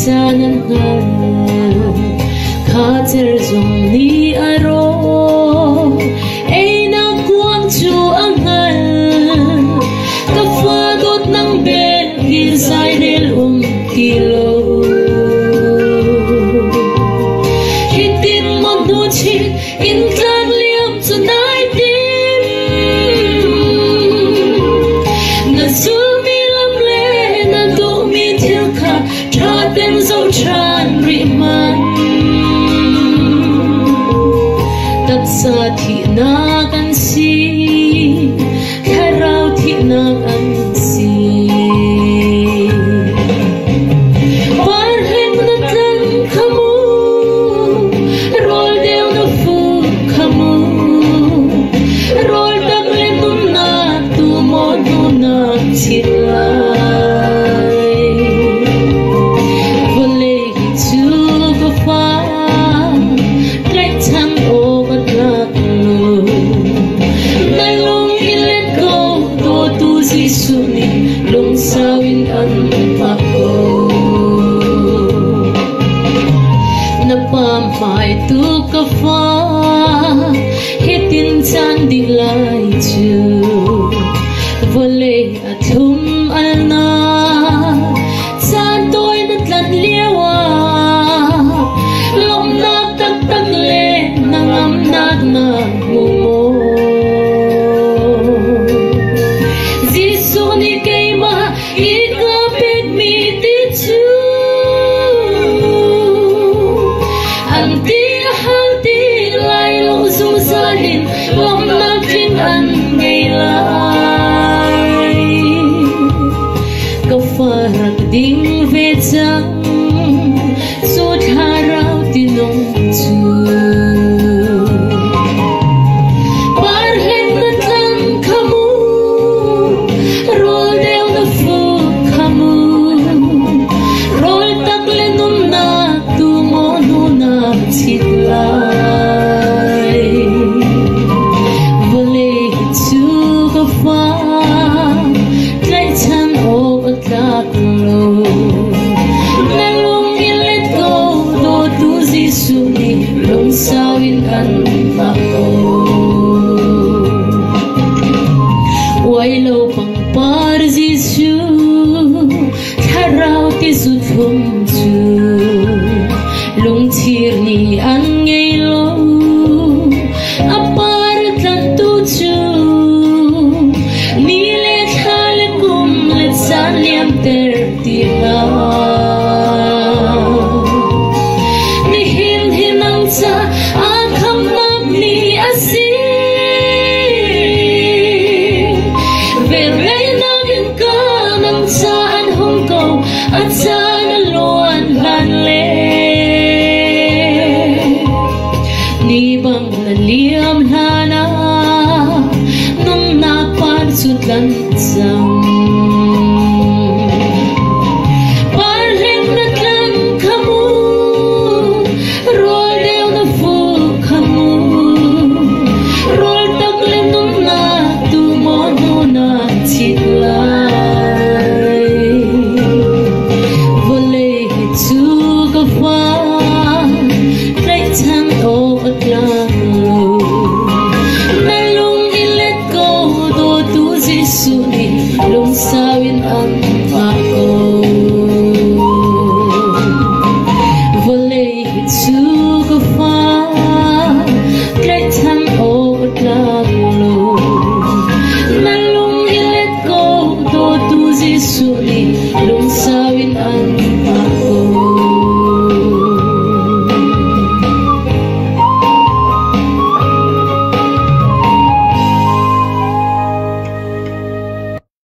zanan ngal khater zong ni aro ay nakuang chu angal kafagot ng bel gilsay del kilo hitin magnuchik intlang liam tunay din nasumilam le na dumitil ka tratem zo tran riman sa thi na kan si kharau thi na kan si parhen na tan khamu rol deu na fu khamu rol tak le tum na tu mo tu na chilai vole hi chu ko fa trai chang o suni lung sawin an ako napamay tu ka fa hitin chan dilay chu vole athum alna san toy na tlan liawa lom na tak tak le nangam nag na mumo lom na kin an ngay lai kafarak ding ve chang sut harau tinong chu parhen na tlang khamu rol deu na fu khamu rol tak le num na tu mo nu na chitla lung sawin an ako wailo pang par jisu tharau ti su thum chu lung thir ni an ngei lo apar tlan tu chu ni le khale kum le san liam ter ti la sa akham nam ni asi ver rei na gin ka nam sa an hong ko at sa na loan lan le ni bang na liam hana nung na pan sutlan sang lung sawin ang